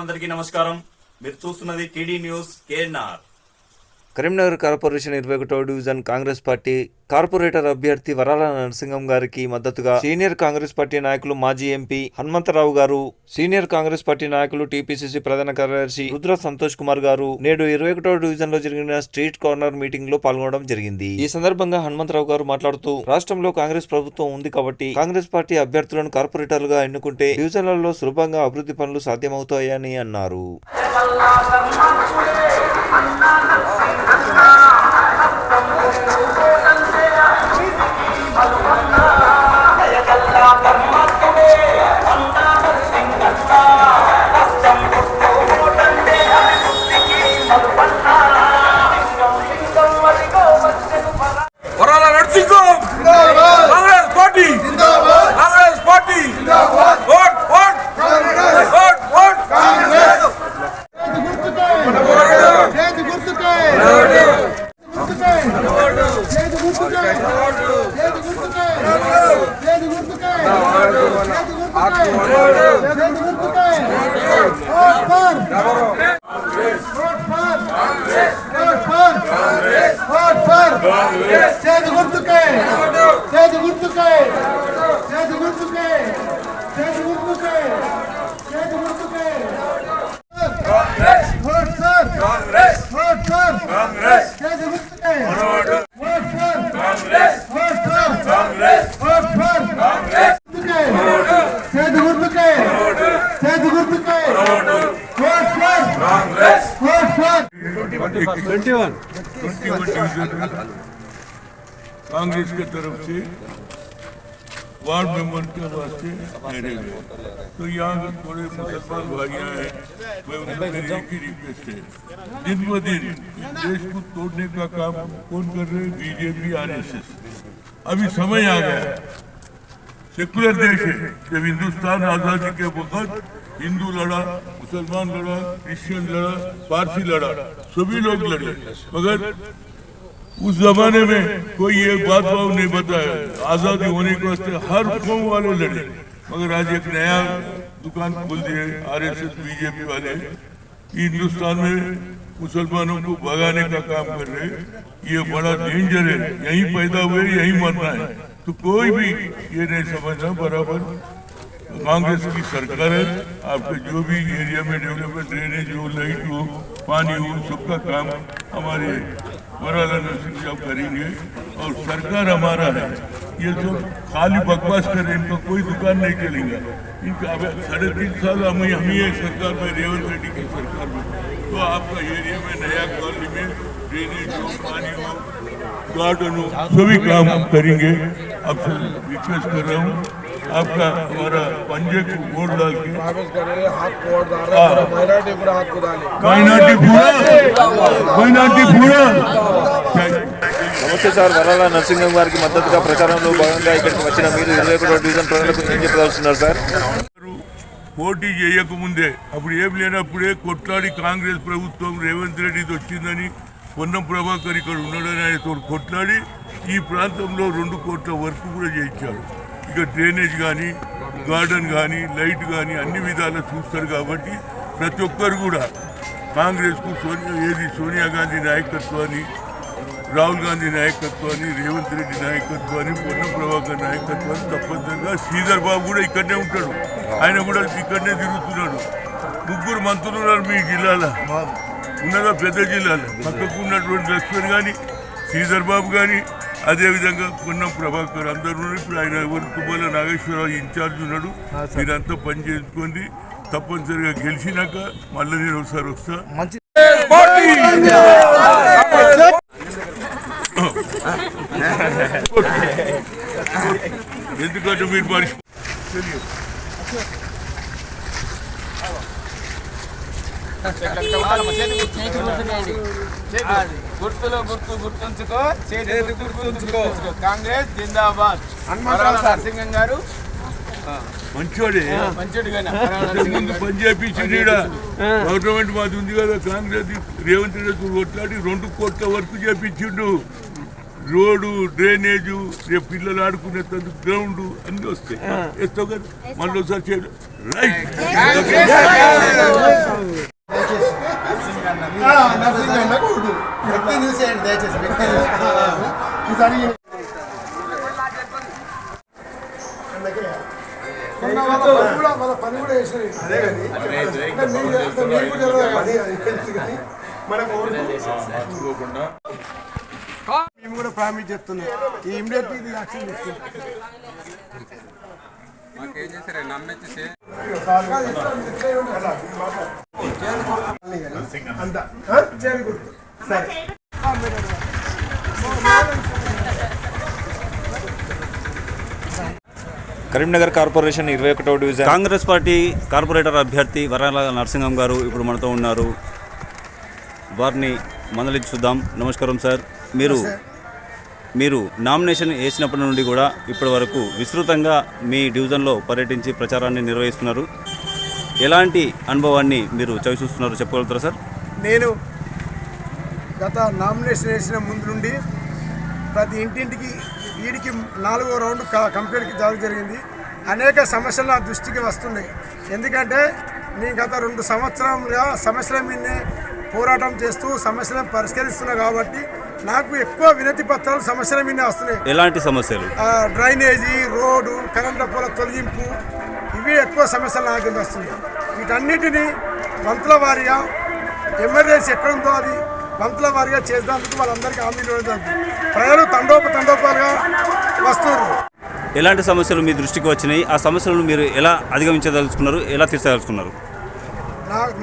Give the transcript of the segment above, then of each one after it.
అందరికీ నమస్కారం. మీరు చూస్తున్నది TD news KNR. Karimnagar corporation 21వ డివిజన్ కాంగ్రెస్ పార్టీ కార్పొరేటర్ అభ్యర్థి వరాల నరసింహం గారికి మద్దతుగా సీనియర్ కాంగ్రెస్ పార్టీ నాయకులు మాజీ ఎంపీ హనుమంతరావు గారు, సీనియర్ కాంగ్రెస్ పార్టీ నాయకులు టీపీసీసీ ప్రధాన కార్యదర్శి రుద్ర సంతోష్ కుమార్ గారు నేడు 21వ డివిజన్ లో జరిగిన స్ట్రీట్ కార్నర్ మీటింగ్ లో పాల్గొనడం జరిగింది. ఈ సందర్భంగా హనుమంతరావు గారు మాట్లాడుతూ, రాష్ట్రంలో కాంగ్రెస్ ప్రభుత్వం ఉంది కాబట్టి కాంగ్రెస్ పార్టీ అభ్యర్థులను కార్పొరేటర్లుగా ఎన్నుకుంటే డివిజన్లలో సులభంగా అభివృద్ధి పనులు సాధ్యమవుతాయని అన్నారు. వరాల Narasimham Congress party Congress party vote vote vote vote Congress చేతి గుర్తుకే कांग्रेस की तरफ से वार्ड मेंबर के वास्ते मेरे गए, तो यहाँ थोड़े मुसलमान भाइयाँ हैं, मैं उनसे मेरी एक ही रिक्वेस्ट है, दिन ब दिन देश को तोड़ने का काम कौन कर रहे हैं? BJP RSS. अभी समय आ गया है, सेकुलर देश है, जब हिंदुस्तान आजादी के वक्त हिंदू लड़ा, मुसलमान लड़ा, क्रिश्चियन लड़ा, पारसी लड़ा, सभी लोग लड़े, मगर उस जमाने में कोई ये बात भाव नहीं बताया। आजादी होने के वास्ते हर कौम वाले लड़े, मगर आज एक नया दुकान खोल दिए आरएसएस बीजेपी वाले, हिंदुस्तान में मुसलमानों को भगाने का काम कर रहे। ये बड़ा डेंजर है, यहीं पैदा हुए यहीं मरना है, तो कोई भी ये नहीं समझना। बराबर कांग्रेस की सरकार है, आपके जो भी एरिया में डेवलपमेंट, ड्रेनेज हो, लाइट हो, पानी हो, सबका काम हमारे वराला नरसिंह साहब करेंगे और सरकार हमारा है। ये जो खाली बकवास कर रहे हैं, इनका कोई दुकान नहीं चलेगा। इनका 3.5 साल हम ही है सरकार में, रेवंत रेड्डी की सरकार में, तो आपका एरिया में नया कॉलोनी में ड्रेनेज हो, पानी हो, गार्डन हो, सभी काम हम करेंगे। आपसे रिक्वेस्ट कर रहा हूँ, आपका हमारा पंजे को वोट डाल के నమస్తే సార్, వరాల నరసింహం గారికి మద్దతుగా ప్రచారంలో భాగంగా ఇక్కడికి వచ్చిన మీరు 21వ డివిజన్ ప్రజలకు ఏం చెప్పదలుచున్నారు సార్? పోటీ చేయకముందే అప్పుడు ఏం లేనప్పుడే కొట్లాడి కాంగ్రెస్ ప్రభుత్వం రేవంత్ రెడ్డిది వచ్చిందని, పొన్నం ప్రభాకర్ ఇక్కడ ఉన్నాడని ఆయనతో కొట్లాడి ఈ ప్రాంతంలో 2 కోట్ల వర్క్ కూడా చేయించారు. ఇక డ్రైనేజ్ కానీ, గార్డెన్ కానీ, లైట్ కానీ అన్ని విధాలు చూస్తారు. కాబట్టి ప్రతి ఒక్కరు కూడా కాంగ్రెస్కు సోనియా గాంధీ నాయకత్వాన్ని, రాహుల్ గాంధీ నాయకత్వాన్ని, రేవంత్ రెడ్డి నాయకత్వాన్ని, పొన్నం ప్రభాకర్ నాయకత్వాన్ని తప్పనిసరిగా, శ్రీధర్ బాబు కూడా ఇక్కడనే ఉంటాడు, ఆయన కూడా ఇక్కడనే తిరుగుతున్నాడు. 3 మంత్రులు ఉన్నారు మీ జిల్లాలో, ఉన్నదా పెద్ద జిల్లాలో. పక్కకు ఉన్నటువంటి లక్ష్మణ్ కానీ, శ్రీధర్ బాబు కానీ, అదేవిధంగా పొన్నం ప్రభాకర్ అందరూ. ఇప్పుడు ఆయన ఎవరు తుమ్మల నాగేశ్వరరావు ఇన్ఛార్జ్ ఉన్నాడు. మీరంతా పని చేసుకోండి, తప్పనిసరిగా గెలిచినాక మళ్ళీ నేను ఒకసారి వస్తా. ఎందుకంటే మీరు గుర్తులో గుర్తుంచుకో, గుర్తుంచుకో, కాంగ్రెస్ జిందాబాద్. నరసింహం గారు మంచోడే, ముందు పని చేయించింది. గవర్నమెంట్ మాది ఉంది కదా కాంగ్రెస్, రేవంత్ రెడ్డి కొట్లాడి 2 కోట్ల వరకు చేయించిండు. రోడ్డు డ్రైనేజు రేపు పిల్లలు ఆడుకునేందుకు గ్రౌండ్ అన్ని వస్తాయి వేస్తావు కదా మళ్ళీ ఒకసారి చేయడం రైట్ మేము కూడా ప్రామిస్ చేస్తున్నాం ఈ ఇమ్మీడియట్ ఇది యాక్షన్ చేస్తున్నాం అంతా చేయకూడదు సరే కరీంనగర్ కార్పొరేషన్ 21వ డివిజన్ కాంగ్రెస్ పార్టీ కార్పొరేటర్ అభ్యర్థి వరాల నరసింహం గారు ఇప్పుడు మనతో ఉన్నారు. వారిని మందలించి చూద్దాం. నమస్కారం సార్. మీరు నామినేషన్ వేసినప్పటి నుండి కూడా ఇప్పటి వరకు విస్తృతంగా మీ డివిజన్లో పర్యటించి ప్రచారాన్ని నిర్వహిస్తున్నారు. ఎలాంటి అనుభవాన్ని మీరు చవిచూస్తున్నారు చెప్పగలుగుతారా సార్? నేను గత నామినేషన్ వేసిన ముందు నుండి ప్రతి ఇంటింటికి వీడికి 4వ రౌండ్ కంప్లీట్కి జరిగింది. అనేక సమస్యలు నా దృష్టికి వస్తున్నాయి. ఎందుకంటే నేను గత 2 సంవత్సరాలుగా సమస్యల మీదనే పోరాటం చేస్తూ సమస్యలను పరిష్కరిస్తున్నా కాబట్టి నాకు ఎక్కువ వినతి పత్రాలు సమస్యల మీదనే వస్తున్నాయి. ఎలాంటి సమస్యలు? డ్రైనేజీ, రోడ్డు, కరెంటు పోల తొలగింపు, ఇవి ఎక్కువ సమస్యలు నా కింద వస్తున్నాయి. వీటన్నిటినీ వంతుల వారీగా ఎమర్జెన్సీ ఎక్కడుందో అది వంతుల వారీగా చేసేందుకు వాళ్ళందరికీ హామీలు ఇవ్వడం. ప్రజలు తండోపతండోపాలుగా వస్తున్నారు. ఎలాంటి సమస్యలు మీ దృష్టికి వచ్చినాయి? ఆ సమస్యలను మీరు ఎలా అధిగమించదలుచుకున్నారు, ఎలా తీర్చదలుచుకున్నారు?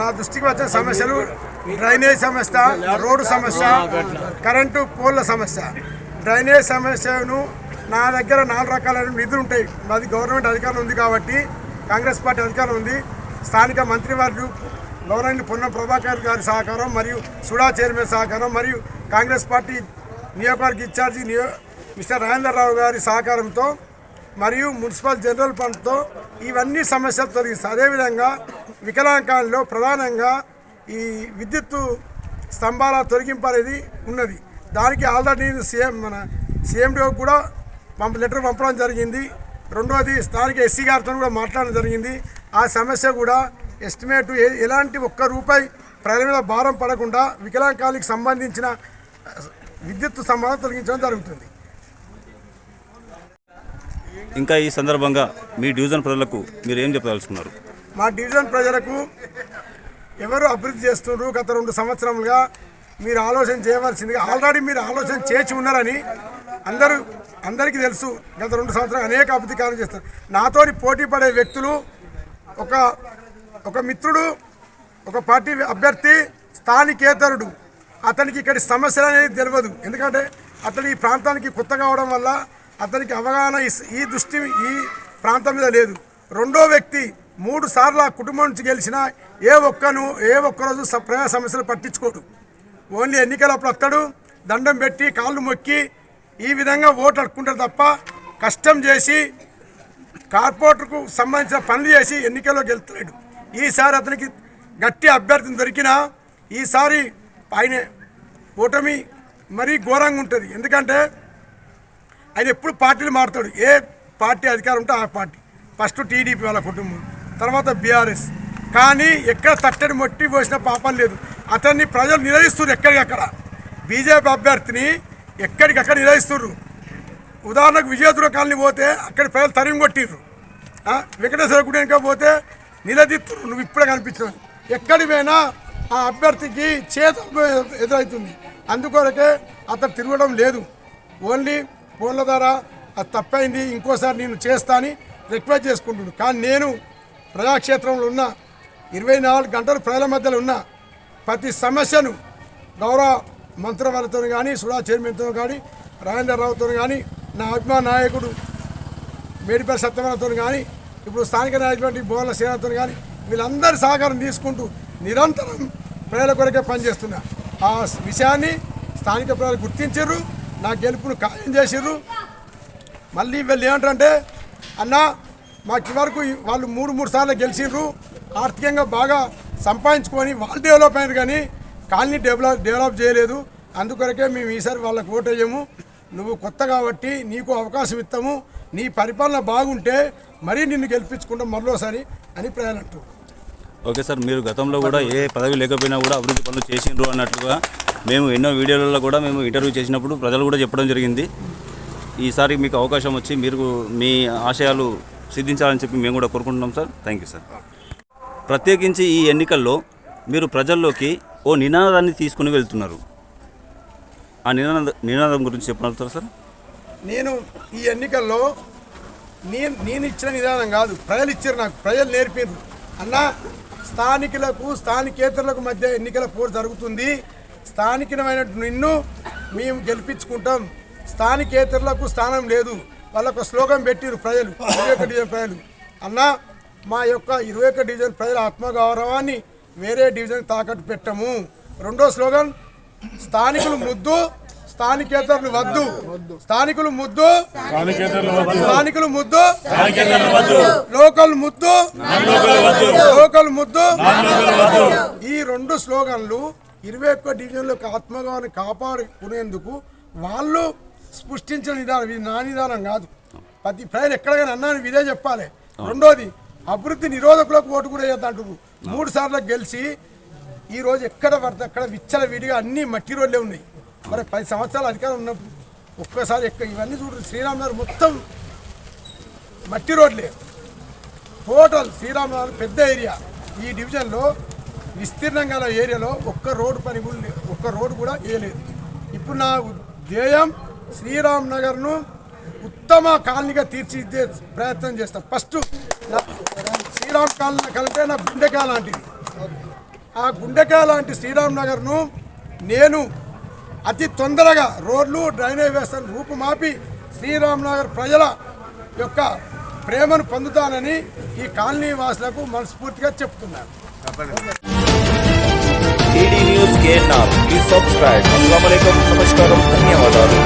నా దృష్టికి వచ్చిన సమస్యలు డ్రైనేజ్ సమస్య, రోడ్డు సమస్య, కరెంటు పోల్ల సమస్య. డ్రైనేజ్ సమస్యను నా దగ్గర 4 రకాలైన నిధులు ఉంటాయి. మాది గవర్నమెంట్ అధికారం ఉంది కాబట్టి, కాంగ్రెస్ పార్టీ అధికారం ఉంది. స్థానిక మంత్రివర్యులు గవర్నమెంట్ పొన్నం ప్రభాకర్ గారి సహకారం మరియు సుడా చైర్మన్ సహకారం మరియు కాంగ్రెస్ పార్టీ నియోజకవర్గ ఇన్ఛార్జి మిస్టర్ రాజేంద్రరావు గారి సహకారంతో మరియు మున్సిపల్ జనరల్ ఫండ్తో ఇవన్నీ సమస్యలు తొలగిస్తాయి. అదేవిధంగా వికలాంగాల్లో ప్రధానంగా ఈ విద్యుత్తు స్తంభాల తొలగింపు అనేది ఉన్నది. దానికి ఆల్రెడీ సీఎండీఓ కూడా లెటర్ పంపడం జరిగింది. రెండోది స్థానిక ఎస్సీ గారితో కూడా మాట్లాడడం జరిగింది. ఆ సమస్య కూడా ఎస్టిమేట్ ఎలాంటి ఒక్క రూపాయి ప్రజల మీద భారం పడకుండా వికలాంగాలకు సంబంధించిన విద్యుత్ స్తంభాలను తొలగించడం జరుగుతుంది. ఇంకా ఈ సందర్భంగా మీ డివిజన్ ప్రజలకు మీరు ఏం చెప్పదలుచుకున్నారు? మా డివిజన్ ప్రజలకు ఎవరు అభివృద్ధి చేస్తున్నారు గత 2 సంవత్సరాలుగా మీరు ఆలోచన చేయవలసిందిగా, ఆల్రెడీ మీరు ఆలోచన చేసి ఉన్నారని అందరికీ తెలుసు. గత 2 సంవత్సరాలు అనేక అభివృద్ధి కార్యం చేస్తారు. నాతోని పోటీ పడే వ్యక్తులు ఒక మిత్రుడు, ఒక పార్టీ అభ్యర్థి స్థానికేతరుడు. అతనికి ఇక్కడి సమస్యలు అనేది తెలియదు. ఎందుకంటే అతను ఈ ప్రాంతానికి కొత్త కావడం వల్ల అతనికి అవగాహన ఈ దృష్టి ఈ ప్రాంతం మీద లేదు. రెండో వ్యక్తి 3 సార్లు ఆ కుటుంబం నుంచి గెలిచిన ఏ ఒక్కరోజు ప్రజా సమస్యలు పట్టించుకోడు. ఓన్లీ ఎన్నికలప్పుడు వస్తాడు, దండం పెట్టి కాళ్ళు మొక్కి ఈ విధంగా ఓటు అడుక్కుంటారు తప్ప కష్టం చేసి కార్పొరేటర్కు సంబంధించిన పనులు చేసి ఎన్నికల్లో గెలుతున్నాడు. ఈసారి అతనికి గట్టి అభ్యర్థిని దొరికినా ఈసారి ఆయన ఓటమి మరీ ఘోరంగా ఉంటుంది. ఎందుకంటే ఆయన ఎప్పుడు పార్టీలు మారుతాడు. ఏ పార్టీ అధికారం ఉంటే ఆ పార్టీ. ఫస్ట్ టీడీపీ వాళ్ళ కుటుంబం, తర్వాత బీఆర్ఎస్. కానీ ఎక్కడ తట్టడి మొట్టి పోసిన పాపం లేదు. అతన్ని ప్రజలు నిలదీస్తున్నారు ఎక్కడికక్కడ. బీజేపీ అభ్యర్థిని ఎక్కడికక్కడ నిలదీస్తున్నారు. ఉదాహరణకు విజయదుర్గ కాలనీ పోతే అక్కడ ప్రజలు తరిమి కొట్టిర్రు. వెంకటేశ్వర గుడి వెనుక పోతే నిలదీస్తున్నారు. నువ్వు ఇప్పుడే కనిపించవు. ఎక్కడి పోయినా ఆ అభ్యర్థికి చేతులు ఎదురవుతుంది. అందుకొరకే అతను తిరగడం లేదు. ఓన్లీ ఫోన్ల ద్వారా అది తప్పైంది, ఇంకోసారి నేను చేస్తా అని రిక్వెస్ట్ చేసుకుంటున్నాను. కానీ నేను ప్రజాక్షేత్రంలో ఉన్న 24 గంటలు ప్రజల మధ్యలో ఉన్న ప్రతి సమస్యను గౌరవ మంత్రివర్గంతో కానీ, సుడా చైర్మన్తో కానీ, రాజేంద్రరావుతో కానీ, నా అభిమాన నాయకుడు మేడిపల్లి సత్యనారాయణతో కానీ, ఇప్పుడు స్థానిక నాయకుడు బోర్ల సేనతో కానీ వీళ్ళందరి సహకారం తీసుకుంటూ నిరంతరం ప్రజల కొరకే పనిచేస్తున్నా. ఆ విషయాన్ని స్థానిక ప్రజలు గుర్తించారు. నా గెలుపును ఖాయం చేసిర్రు. మళ్ళీ వీళ్ళు ఏమంటారంటే, అన్న మాకు వరకు వాళ్ళు 3 సార్లు గెలిచిర్రు, ఆర్థికంగా బాగా సంపాదించుకొని వాళ్ళు డెవలప్ అయినారు కానీ కాలనీ డెవలప్ చేయలేదు. అందుకొరకే మేము ఈసారి వాళ్ళకు ఓటు వేయము. నువ్వు కొత్త కాబట్టి నీకు అవకాశం ఇస్తాము, నీ పరిపాలన బాగుంటే మరీ నిన్ను గెలిపించుకుంటాం మరోసారి అని ప్రజలు అంటారు. ఓకే సార్, మీరు గతంలో కూడా ఏ పదవి లేకపోయినా కూడా అభివృద్ధి పనులు చేసిండ్రు అన్నట్లుగా మేము ఎన్నో వీడియోలలో కూడా మేము ఇంటర్వ్యూ చేసినప్పుడు ప్రజలు కూడా చెప్పడం జరిగింది. ఈసారి మీకు అవకాశం వచ్చి మీరు మీ ఆశయాలు సిద్ధించాలని చెప్పి మేము కూడా కోరుకుంటున్నాం సార్. Thank you sir. ప్రత్యేకించి ఈ ఎన్నికల్లో మీరు ప్రజల్లోకి ఓ నినాదాన్ని తీసుకుని వెళ్తున్నారు. ఆ నినాదం గురించి చెప్పగలుగుతారా సార్? నేను ఈ ఎన్నికల్లో నేను ఇచ్చిన నిదానం కాదు, ప్రజలు ఇచ్చారు నాకు, ప్రజలు నేర్పారు. అన్న, స్థానికులకు స్థానికేతరులకు మధ్య ఎన్నికల పోరు జరుగుతుంది, స్థానికమైన నిన్ను మేము గెలిపించుకుంటాం, స్థానికేతరులకు స్థానం లేదు, వాళ్ళకు స్లోగన్ పెట్టిరు ప్రజలు, 21 డివిజన్ ప్రజలు. అన్న, మా యొక్క 21 డివిజన్ ప్రజల ఆత్మగౌరవాన్ని వేరే డివిజన్ తాకట్టు పెట్టము. రెండో స్లోగన్, స్థానికులు ముద్దు స్థానికేతరులు వద్దు, స్థానికులు ముద్దు స్థానికులు ముద్దు, లోకల్ ముద్దు లోకల్ ముద్దు. ఈ 2 స్లోగన్లు 21 డివిజన్లకు ఆత్మగౌరవాన్ని కాపాడుకునేందుకు వాళ్ళు సృష్టించిన విధానం, ఇది నా విధానం కాదు. ప్రతి ప్రజలు ఎక్కడికైనా అన్నాను ఇదే చెప్పాలి. రెండోది, అభివృద్ధి నిరోధకులకు ఓటు కూడా వేయద్దంటారు. 3 సార్లు గెలిచి ఈరోజు ఎక్కడ పడితే అక్కడ విచ్చల విడిగా అన్ని మట్టి రోడ్లే ఉన్నాయి. మరి 10 సంవత్సరాలు అధికారం ఉన్నప్పుడు ఒక్కసారి ఇవన్నీ చూడండి, శ్రీరామ్ నగర్ మొత్తం మట్టి రోడ్లే. టోటల్ శ్రీరామ్ నగర్ పెద్ద ఏరియా, ఈ డివిజన్లో విస్తీర్ణంగా ఏరియాలో ఒక్క రోడ్డు కూడా వేయలేదు. ఇప్పుడు నా ధ్యేయం శ్రీరామ్ నగర్ను ఉత్తమ కాలనీగా తీర్చిదిద్దే ప్రయత్నం చేస్తాం. ఫస్ట్ శ్రీరామ్ కాలనీ కలిపే నా గుండెకాయ లాంటిది. ఆ గుండెకాయ లాంటి శ్రీరామ్ నగర్ను నేను అతి తొందరగా రోడ్లు డ్రైనేజ్ వ్యవస్థను రూపుమాపి శ్రీరామ్ నగర్ ప్రజల యొక్క ప్రేమను పొందుతానని ఈ కాలనీ వాసులకు మనస్ఫూర్తిగా చెప్తున్నాను. TD news KNR, please subscribe. అస్సలాము అలైకుం, నమస్కారం, ధన్యవాదాలు.